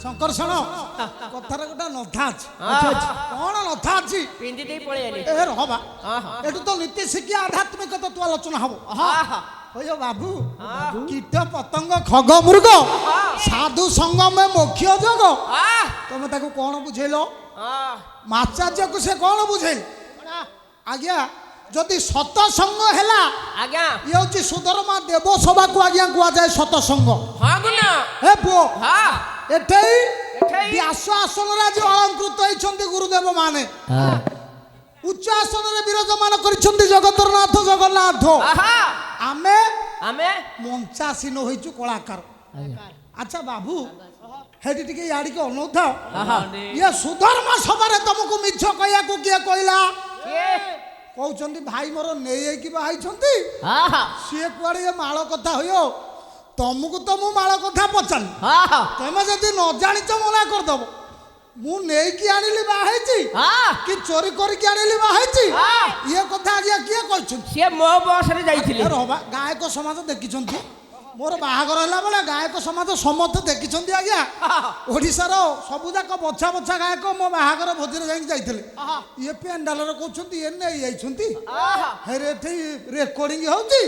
ଶଙ୍କର ଶୁଣ କଥାରେ ଗୋଟେ ନଥା ଅଛି କଣ ନଥା ଅଛି ପିନ୍ଧି ଦେଇ ପଳେଇ ଆଇଲି ଏ ରହବା ଏଠୁ ତ ନୀତି ଶିକ୍ଷା ଆଧ୍ୟାତ୍ମିକ ତତ୍ତ୍ୱ ଆଲୋଚନା ହବ ହଇଓ ବାବୁ କୀଟ ପତଙ୍ଗ ଖଗ ମୃଗ ସାଧୁ ସଙ୍ଗମେ ମୋକ୍ଷ ଯୋଗ ତମେ ତାକୁ କଣ ବୁଝେଇଲ ମାଚାର୍ଯ୍ୟକୁ ସେ କଣ ବୁଝେଇଲେ ଆଜ୍ଞା ଯଦି ସତସଙ୍ଗ ହେଲା ଆଜ୍ଞା ଇଏ ହଉଛି ସୁଧର୍ମା ଦେବ ସଭାକୁ ଆଜ୍ଞା କୁହାଯାଏ ସତସଙ୍ଗ ହଁ ଗୁଣ ହେ ପୁଅ ହଁ ଏଠେଇ ବ୍ୟାସ ଆସନରେ ଆଜି ଅଳଙ୍କୃତ ହେଇଛନ୍ତି ଗୁରୁଦେବ ମାନେ ଉଚ୍ଚ ଆସନରେ ବିରାଜମାନ କରିଛନ୍ତି ଜଗତର ନାଥ ଜଗନ୍ନାଥ ଆମେ ଆମେ ମଞ୍ଚାସୀନ ହୋଇଛୁ କଳାକାର ଆଚ୍ଛା ବାବୁ ହେଠି ଟିକେ ଇଆଡ଼ିକି ଅନଉଥାଅ ଇଏ ସୁଧର୍ମା ସଭାରେ ତମକୁ ମିଛ କହିବାକୁ କିଏ କହିଲା କହୁଛନ୍ତି ଭାଇ ମୋର ନେଇକି ବାହାଇଛନ୍ତି ସିଏ କୁଆଡେ ଏ ମାଳ କଥା ହଇଓ ତମକୁ ତ ମୁଁ ମାଳ କଥା ପଚାରିଲି ତମେ ଯଦି ନ ଜାଣିଛ ମନା କରିଦବ ମୁଁ ନେଇକି ଆଣିଲି ବାହାଇଛି କି ଚୋରି କରିକି ଆଣିଲି ବାହାଇଛି ଇଏ କଥା ଆଜ୍ଞା କିଏ କହିଛନ୍ତି ସିଏ ମୋ ବସରେ ଯାଇଥିଲେ ରହବା ଗାୟକ ସମାଜ ଦେଖିଛନ୍ତି ମୋର ବାହାଘର ହେଲା ବେଳେ ଗାୟକ ସମାଜ ସମସ୍ତେ ଦେଖିଛନ୍ତି ଆଜ୍ଞା ଓଡ଼ିଶାର ସବୁଯାକ ବଛା ବଛା ଗାୟକ ମୋ ବାହାଘର ଭୋଜିରେ ଯାଇକି ଯାଇଥିଲେ ଇଏ ପେଣ୍ଡାଲରେ କହୁଛନ୍ତି ଇଏ ନେଇ ଯାଇଛନ୍ତି ହେରେ ଏଠି ରେକର୍ଡିଂ ହଉଛି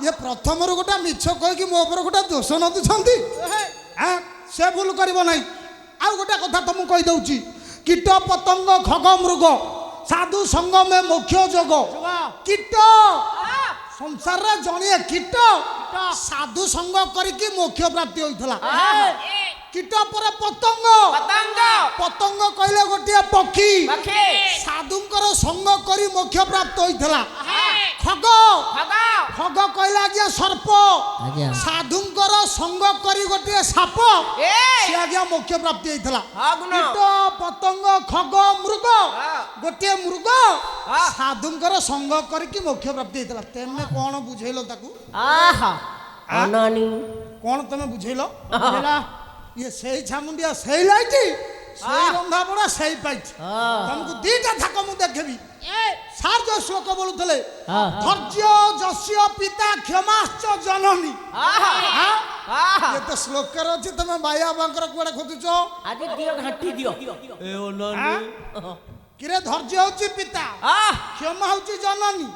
ଇଏ ପ୍ରଥମରୁ ଗୋଟେ ମିଛ କହିକି ମୋ ଉପରେ ଗୋଟେ ଦୋଷ ନଦୁଛନ୍ତି ସେ ଭୁଲ କରିବ ନାହିଁ ଆଉ ଗୋଟେ କଥା ତମକୁ କହିଦଉଛି କୀଟ ପତଙ୍ଗ ଖଗ ମୃଗ ସାଧୁ ସଙ୍ଗମେ ମୋକ୍ଷ ଯୋଗ କୀଟ ସଂସାରରେ ଜଣିଏ କୀଟ ସାଧୁ ସଙ୍ଗ କରିକି ମୋକ୍ଷ ପ୍ରାପ୍ତି ହୋଇଥିଲା କୀଟ ପରେ ପତଙ୍ଗ ପତଙ୍ଗ କହିଲେ ଗୋଟିଏ ପକ୍ଷୀ ସାଧୁଙ୍କର ସଙ୍ଗ କରି ମୋକ୍ଷ ପ୍ରାପ୍ତ ହୋଇଥିଲା ଖଗ ଖଗ କହିଲେ ଆଜ୍ଞା ସର୍ପ ସାଧୁଙ୍କର ସଙ୍ଗ କରି ଗୋଟିଏ ସାପ ସେ ଆଜ୍ଞା ମୋକ୍ଷ ପ୍ରାପ୍ତି ହୋଇଥିଲା କୀଟ ପତଙ୍ଗ ଖଗ ମୃଗ ଗୋଟିଏ ମୃଗ ସାଧୁଙ୍କର ସଙ୍ଗ କରିକି ମୋକ୍ଷ ପ୍ରାପ୍ତି ହୋଇଥିଲା ତେମେ କଣ ବୁଝେଇଲ ତାକୁ କଣ ତମେ ବୁଝେଇଲ ଇଏ ସେଇ ଛାମୁଣ୍ଡିଆ ସେଇ ଲାଇଟି ସେଇ ରନ୍ଧାବଡ଼ା ସେଇ ପାଇଛି ତମକୁ ଦିଟା ଥାକ ମୁଁ ଦେଖେବି ସାର୍ ଯୋଉ ଶ୍ଲୋକ ବୋଲୁଥିଲେ ଧୈର୍ଯ୍ୟ ଯସ୍ୟ ପିତା କ୍ଷମାଶ୍ଚ ଜନନୀ ଏ ତ ଶ୍ଲୋକରେ ଅଛି ତମେ ବାୟା ବାଙ୍କର କୁଆଡେ ଖୋଜୁଛ ଆଜି ଦିଅ ଘାଟି ଦିଅ କିରେ ଧୈର୍ଯ୍ୟ ହଉଛି ପିତା କ୍ଷମା ହଉଛି ଜନନୀ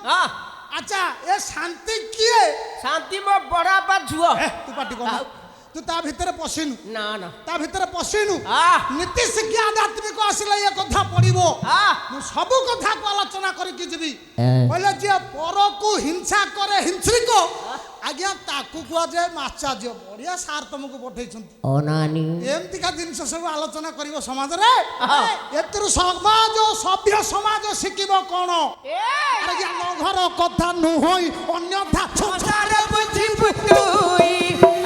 ଆଚ୍ଛା ଏ ଶାନ୍ତି କିଏ ଶାନ୍ତି ମୋ ବଡବାପା ଝୁଅ ତୁ ପାଟି କର ତୁ ତା ଭିତରେ ପଶିନୁ ନା ନା ତା ଭିତରେ ପଶିନୁ ନୀତି ଶିକ୍ଷା ଆଧ୍ୟାତ୍ମିକ ଆସିଲେ ଏ କଥା ପଡିବ ମୁଁ ସବୁ କଥାକୁ ଆଲୋଚନା କରିକି ଯିବି କହିଲେ ଯିଏ ପରକୁ ହିଂସା କରେ ହିଂସ୍ରିକ ଆଜ୍ଞା ତାକୁ କୁହାଯାଏ ମାଚାର୍ଯ୍ୟ ବଢିଆ ସାର୍ ତମକୁ ପଠେଇଛନ୍ତି ଏମିତିକା ଜିନିଷ ସବୁ ଆଲୋଚନା କରିବ ସମାଜରେ ଏଥିରୁ ସମାଜ ସଭ୍ୟ ସମାଜ ଶିଖିବ କଣ ଜ୍ଞାନ ଘର କଥା ନୁହଁ ଅନ୍ୟଥା ସଂସାର ବୁଝି ପୁଟୁଇ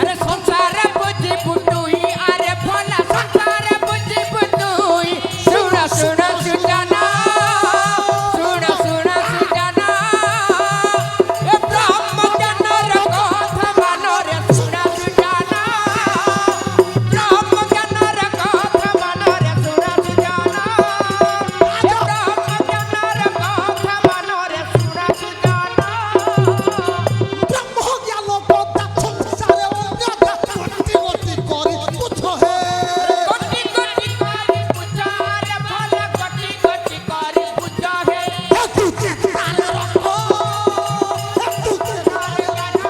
ଆରେ ସଂସାର ବୁଝି ପୁଟୁଇ ଆରେ ଭଲା ସଂସାର ବୁଝି ପୁଟୁଇ ଶୁଣ ଶୁଣ ସୁଜାନା ଶୁଣ ଶୁଣ ସୁଜାନା ଏ ବ୍ରହ୍ମ ଜ୍ଞାନର କଥା ମାନରେ ଶୁଣ ସୁଜାନା ବ୍ରହ୍ମ ଜ୍ଞାନର କଥା ମାନରେ ଶୁଣ ସୁଜାନା ଏ ବ୍ରହ୍ମ ଜ୍ଞାନର କଥା ମାନରେ ଶୁଣ ସୁଜାନା ବ୍ରହ୍ମ ଜ୍ଞାନ କଥା ସଂସାର ଅନ୍ୟଥା ଗତି ଗତି କରି ବୁଝ হে ଗଟି ଗଟି କରି ବୁଝ ରେ ଭଲ ଗଟି ଗଟି କରି ବୁଝ ହେ ତୁ ଚିତାରେ ରଖ ତୁ ଚିତାରେ ରଖ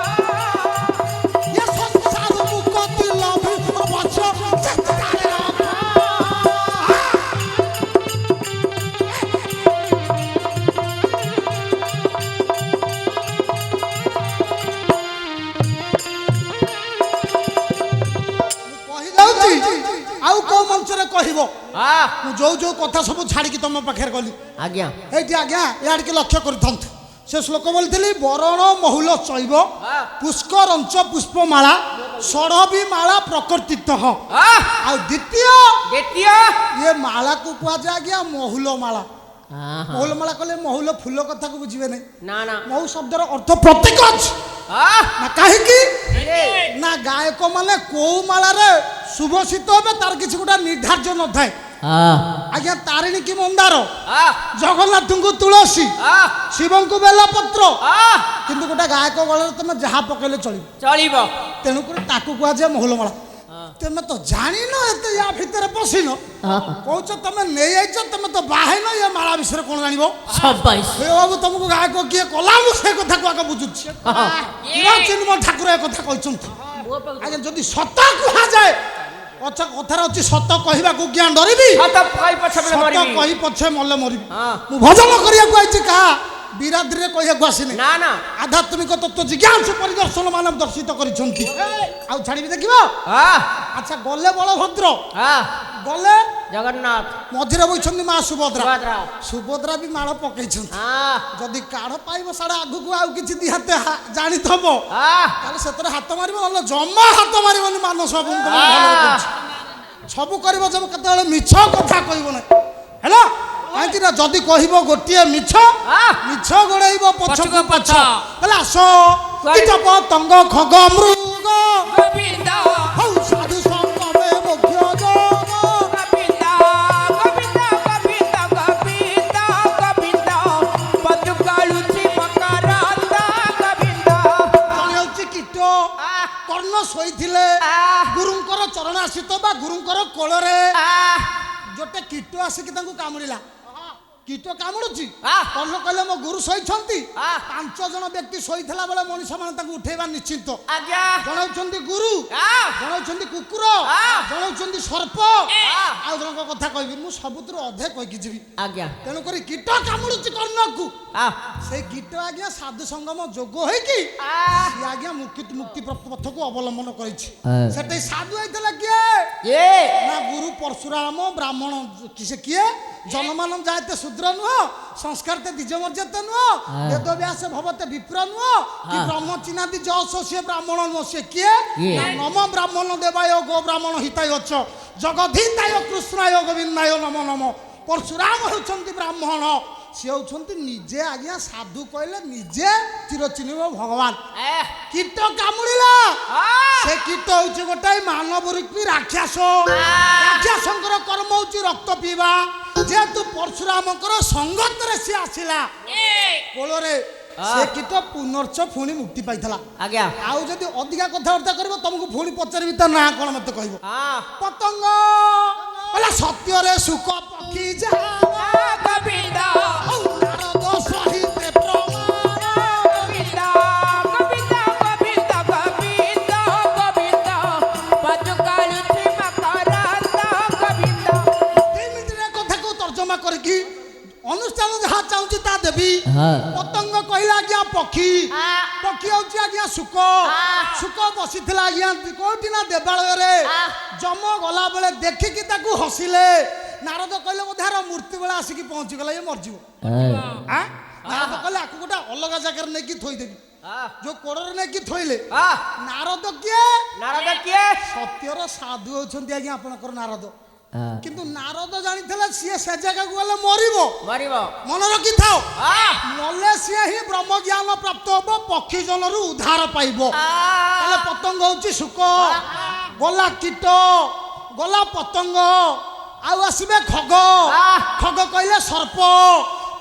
ଏ ସଂସାର ମୁକ୍ତି ଲଭି ଅବଶ୍ୟ ଚିତାରେ ରଖ କହିଯାଉଛି ଆଉ କୋଉ ମଞ୍ଚରେ କହିବ ମୁଁ ଯୋଉ ଯୋଉ କଥା ସବୁ ଛାଡ଼ିକି ତମ ପାଖରେ ଗଲି ଆଜ୍ଞା ଏଇଠି ଆଜ୍ଞା ଇଆଡ଼ିକି ଲକ୍ଷ୍ୟ କରିଥାନ୍ତୁ ସେ ଶ୍ଲୋକ ବୋଲିଥିଲି ବରଣ ମହୁଲ ଚୈବ ପୁଷ୍କରଞ୍ଚ ପୁଷ୍ପମାଳା ଷଡ଼ବି ମାଳା ପ୍ରକର୍ତ୍ତିତ ଆଉ ଦ୍ୱିତୀୟ ଇଏ ମାଳାକୁ କୁହାଯାଏ ଆଜ୍ଞା ମହୁଲ ମାଳା ମହୁଲ ମାଳା କହିଲେ ମହୁଲ ଫୁଲ କଥାକୁ ବୁଝିବେ ନାହିଁ ନା ନା ମହୁ ଶବ୍ଦର ଅର୍ଥ ପ୍ରତୀକ ଅଛି ନା କାହିଁକି ନା ଗାୟକ ମାନେ କୋଉ ମାଳାରେ ଶୁଭସିତ ହେବେ ତାର କିଛି ଗୋଟେ ନିର୍ଦ୍ଧାର୍ଯ୍ୟ ନଥାଏ ଆଜ୍ଞା ତାରିଣୀ କି ମନ୍ଦାର ଜଗନ୍ନାଥଙ୍କୁ ତୁଳସୀ ଶିବଙ୍କୁ ବେଲପତ୍ର କିନ୍ତୁ ଗୋଟେ ଗାୟକ ଗଳରେ ତମେ ଯାହା ପକେଇଲେ ଚଳିବ ଚଳିବ ତେଣୁକରି ତାକୁ କୁହାଯାଏ ମହୁଲମାଳା তুমি তো জানিন এত ইয়া ভিতরে পশিন কৌছ তুমি নেই আইছ তুমি তো বাহাইন ইয়া মালা বিষয়ে কোন জানিব সবাই এ বাবু তোমাকে গায়ক কিয়ে কলা মু সে কথা আগে বুঝুছি চিন্ময় ঠাকুর এ কথা কইছন্তি আগে যদি সত কুহা যায় আচ্ছা কথার আছে সত কহিবাকু কিয়া ডরিবি সত কই পছে বলে সত মরিবি কহি পছে মলে মরিবি হ্যাঁ। মু ভজন করিয়াকু আইছি কা বিরাদরে কহিয়াকু আসিনি না না আধ্যাত্মিক তত্ত্ব জিজ্ঞাসা পরিদর্শন মানব দর্শিত করিছন্তি আউ ছাড়িবি দেখিব হ্যাঁ আচ্ছা গলে বলভদ্র হ্যাঁ গলে জগন্নাথ মঝিরে বইছন্তি মা সুভদ্রা সুভদ্রা সুভদ্রা বি মাଳ পকাইছন্তি হ্যাঁ যদি কাঢ় পাইব সাড়ে আগুকু আউ কিছু দি হাতে জানিথব হ্যাঁ তাহলে সেতরে হাত মারিব নলে জমা হাত মারিবনি ମାନস ସବୁ କରିବ ଯେବେ କେତେବେଳେ ମିଛ କଥା କହିବ ନାହିଁ ହେଲା କାହିଁକି ନା ଯଦି କହିବ ଗୋଟିଏ ମିଛ ମିଛ ଗୋଡ଼େଇବ ପଛକୁ ପଛ ହେଲା ଆସ କୀଟ ପତଙ୍ଗ ଖଗ ମୃଗ ଗୋବିନ୍ଦ ହଉ ସାଧୁ ସଙ୍ଗମେ ମୋକ୍ଷ ଯୋଗ ଗୋବିନ୍ଦ ଗୋବିନ୍ଦ ଗୋବିନ୍ଦ ଗୋବିନ୍ଦ ଗୋବିନ୍ଦ ପଦୁକାଳୁଚି ମକରନ୍ଦ ଗୋବିନ୍ଦ ଜଣେ ହେଉଛି କୀଟ କର୍ଣ୍ଣ ଶୋଇଥିଲେ ଗୁରୁଙ୍କର ଚରଣ ଆସିତ ବା ଗୁରୁଙ୍କର କୋଳରେ ଗୋଟେ କୀଟ ଆସିକି ତାଙ୍କୁ କାମୁଡ଼ିଲା କୀଟ କାମୁଡୁଛି କର୍ଣ୍ଣ କହିଲେ ମୋ ଗୁରୁ ଶୋଇଛନ୍ତି 5 ଜଣ ବ୍ୟକ୍ତି ଶୋଇଥିଲା ବେଳେ ମଣିଷ ମାନେ ତାଙ୍କୁ ଉଠେଇବା ନିଶ୍ଚିତ ଆଜ୍ଞା ଜଣାଉଛନ୍ତି ଗୁରୁ ଜଣାଉଛନ୍ତି କୁକୁର ଜଣାଉଛନ୍ତି ସର୍ପ ଆଉ ଜଣଙ୍କ କଥା କହିବି ମୁଁ ସବୁଥିରୁ ଅଧେ କହିକି ଯିବି ଆଜ୍ଞା ତେଣୁକରି କୀଟ କାମୁଡୁଛି କର୍ଣ୍ଣକୁ ସେଇ କୀଟ ଆଜ୍ଞା ସାଧୁ ସଙ୍ଗମ ଯୋଗ ହେଇକି ସିଏ ଆଜ୍ଞା ମୁକ୍ତି ପଥକୁ ଅବଲମ୍ବନ କରିଛି ସେଠି ସାଧୁ ହେଇଥିଲା କିଏ ଏ ନା ଗୁରୁ ପରଶୁରାମ ବ୍ରାହ୍ମଣ ସେ କିଏ ଜନମାନବ ଯାଏତେ ଶୂଦ୍ର ନୁହଁ ସଂସ୍କାରତେ ଦ୍ୱିଜ ମର୍ଯ୍ୟାଦା ନୁହଁ ବେଦବ୍ୟାସ ଭବତେ ବିପ୍ର ନୁହଁ କି ବ୍ରହ୍ମଚିନାଦି ଯଶ ସିଏ ବ୍ରାହ୍ମଣ ନୁହଁ ସିଏ କିଏ ନା ନମ ବ୍ରାହ୍ମଣ ଦେବାୟ ଗୋ ବ୍ରାହ୍ମଣ ହିତାୟ ଛ ଜଗଦ୍ଧିତାୟ କୃଷ୍ଣାୟ ଗୋବିନ୍ଦାୟ ନମ ନମ ପରଶୁରାମ ହେଉଛନ୍ତି ବ୍ରାହ୍ମଣ ସିଏ ହେଉଛନ୍ତି ନିଜେ ଆଜ୍ଞା ସାଧୁ କହିଲେ ନିଜେ ଚିରଚିହ୍ନିବ ଭଗବାନ କୀଟ କାମୁଡ଼ିଲା ସେ କୀଟ ହଉଛି ଗୋଟାଏ ମାନବ ରୂପୀ ରାକ୍ଷସ ରାକ୍ଷସଙ୍କର କର୍ମ ହଉଛି ରକ୍ତ ପିଇବା ଯେହେତୁ ପରଶୁରାମଙ୍କର ସଙ୍ଗତରେ ସିଏ ଆସିଲା କୋଳରେ ସେ କୀଟ ପୁନର୍ଛ ପୁଣି ମୁକ୍ତି ପାଇଥିଲା ଆଜ୍ଞା ଆଉ ଯଦି ଅଧିକା କଥାବାର୍ତ୍ତା କରିବ ତମକୁ ପୁଣି ପଚାରିବି ତା ନାଁ କଣ ମତେ କହିବ ପତଙ୍ଗ କହିଲା ସତ୍ୟରେ ସୁଖ ପକ୍ଷୀ ଯାହା ଗୋବିନ୍ଦ ନାରଦ ସହିତେ ପ୍ରମାଣ ଗୋବିନ୍ଦ ଗୋବିନ୍ଦ ଗୋବିନ୍ଦ ଗୋବିନ୍ଦ ଗୋବିନ୍ଦ ପଦୁକାଳୁଚି ମକରନ୍ଦ ଗୋବିନ୍ଦ 2 ମିନିଟରେ କଥାକୁ ତର୍ଜମା କରିକି ଅନୁଷ୍ଠାନ ଯାହା ଚାହୁଁଛି ତା ଦେବି ପତଙ୍ଗ କହିଲା ଆଜ୍ଞା ପକ୍ଷୀ ପକ୍ଷୀ ହଉଛି ଆଜ୍ଞା ଶୁକ ଶୁକ ବସିଥିଲା ଆଜ୍ଞା କୋଉଠି ନା ଦେବାଳୟରେ ଯମ ଗଲା ବେଳେ ଦେଖିକି ତାକୁ ହସିଲେ ନାରଦ କହିଲେ ବୋଧେ ଆର ମୂର୍ତ୍ତି ବେଳେ ଆସିକି ପହଞ୍ଚିଗଲା ଇଏ ମରିଯିବ ନାରଦ କହିଲେ ଆକୁ ଗୋଟେ ଅଲଗା ଜାଗାରେ ନେଇକି ଥୋଇଦେବି ଯୋଉ କୋଡରେ ନେଇକି ଥୋଇଲେ ନାରଦ କିଏ ନାରଦ କିଏ ସତ୍ୟର ସାଧୁ ହଉଛନ୍ତି ଆଜ୍ଞା ଆପଣଙ୍କର ନାରଦ କିନ୍ତୁ ନାରଦ ଜାଣିଥିଲେ ସିଏ ସେ ଜାଗାକୁ ଗଲେ ମରିବ ମରିବ ମନେ ରଖିଥାଅ ନଲେ ସିଏ ହିଁ ବ୍ରହ୍ମ ଜ୍ଞାନ ପ୍ରାପ୍ତ ହବ ପକ୍ଷୀ ଜନରୁ ଉଦ୍ଧାର ପାଇବ ତାହେଲେ ପତଙ୍ଗ ହଉଛି ଶୁକ ଗଲା କୀଟ ଗଲା ପତଙ୍ଗ ଆଉ ଆସିବେ ଖଗ ଖଗ କହିଲେ ସର୍ପ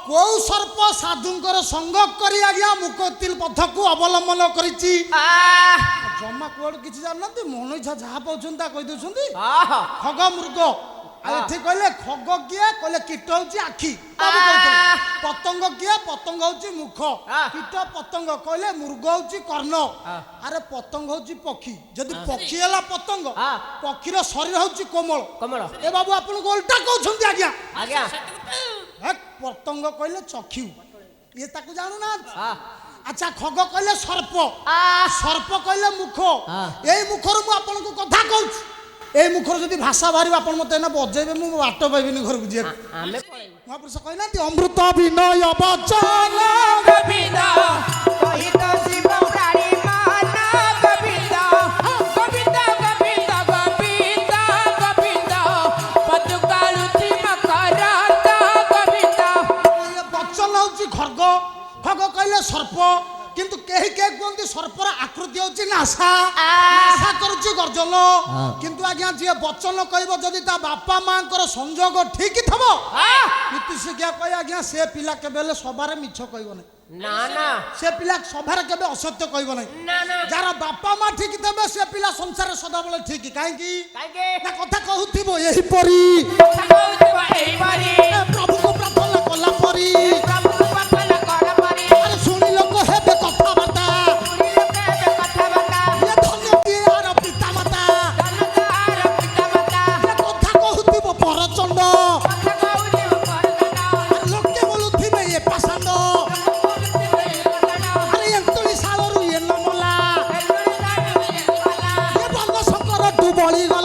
କୋଉ ସର୍ପ ସାଧୁଙ୍କର ସଙ୍ଗ କରି ଆଜ୍ଞା ମୁକ୍ତି ପଥକୁ ଅବଲମ୍ବନ କରିଛି ଜମା କୁଆଡୁ କିଛି ଜାଣିନାହାନ୍ତି ମନ ଇଚ୍ଛା ଯାହା ପାଉଛନ୍ତି ତା କହିଦଉଛନ୍ତି ଖଗ ମୃଗ ଆଉ ଏଠି କହିଲେ ଖଗ କିଏ କହିଲେ କୀଟ ହଉଛି ଆଖି ପତଙ୍ଗ କିଏ ପତଙ୍ଗ ହଉଛି ମୁଖ କୀଟ ପତଙ୍ଗ କହିଲେ ମୃଗ ହଉଛି କର୍ଣ୍ଣ ଆରେ ପତଙ୍ଗ ହଉଛି ପକ୍ଷୀ ଯଦି ପକ୍ଷୀ ହେଲା ପତଙ୍ଗ ପକ୍ଷୀର ଶରୀର ହଉଛି କୋମଳ କମଳ ଏ ବାବୁ ଆପଣଙ୍କୁ ଓଲଟା କହୁଛନ୍ତି ଆଜ୍ଞା ଆଜ୍ଞା ପତଙ୍ଗ କହିଲେ ଚକ୍ଷୁ ଇଏ ତାକୁ ଜାଣୁନାହାନ୍ତି আচ্ছা খগ কইলে সর্প সর্প কইলে মুখ এই মুখর মু আপনাকে কথা কହୁছি এই মুখর যদি ভাষা বাহারিব আপন মতে না বজাইবে মু বাট পাইবিনি ঘরକୁ জিয়া ଆମେ ପଳେଇବୁ মহাপুরুষ কইনাতি অমৃত বিনয় বচন গোবিন্দ কহিত শিব প্রাণী মান গোবিন্দ গোবিন্দ গোবিন্দ গোবিন্দ গোবিন্দ পদুকালুচি মকরন্দ গোবিন্দ বচন হচ্ছে খর্গ খগ কইলে সর্প কিন্তু কেহি কে কোনটি সর্পর আকৃতি হচ্ছে নাসা নাসা করুছি গর্জন কিন্তু আজ্ঞা যে বচন কইব যদি তা বাপা মাঙ্কর সংযোগ ঠিক থব নীতি শিক্ষা কই আজ্ঞা সে পিলা কেবেলে সবারে মিছ কইব না ନା ନା ସେ ପିଲା ସଭାରେ କେବେ ଅସତ୍ୟ କହିବ ନାହିଁ। ନା ନା ଯାହାର ବାପା ମା ଠିକ ଥିବେ ସେ ପିଲା ସଂସାରରେ ସଦାବେଳେ ଠିକ। କାହିଁକି କାହିଁକି ନା କଥା କହୁଥିବ ଏହିପରି କଥା କହୁଥିବ ଏଇପରି ପ୍ରଭୁକୁ ପ୍ରାର୍ଥନା କଲା ପରି ପ୍ରଭୁଙ୍କୁ ପାଖଲ କର ପରି ଆରେ ଶୁଣି ଲୋକ ହେବେ କଥାବାର୍ତ୍ତା ଶୁଣି ଲୋକେ ଏବେ କଥାବାର୍ତ୍ତା ଏ ଧନ୍ୟ କିଏ ଆର ପିତା ମାତା ଜନତାର ପିତାମାତା ଏ କଥା କହୁଥିବ ପରଚଣ୍ଡ କଥା କହୁଥିବ ପରଦଣ୍ଡ ଆରେ ଲୋକେ ବୋଲୁଥିବେ ଏ ପାଷାଣ୍ଡ ଆରେ ଏନ୍ତୁଳି ଶାଳରୁ ଏ ନମଲା ଏ ବନ ଶଙ୍କର ତୁ ବଳିଗଲା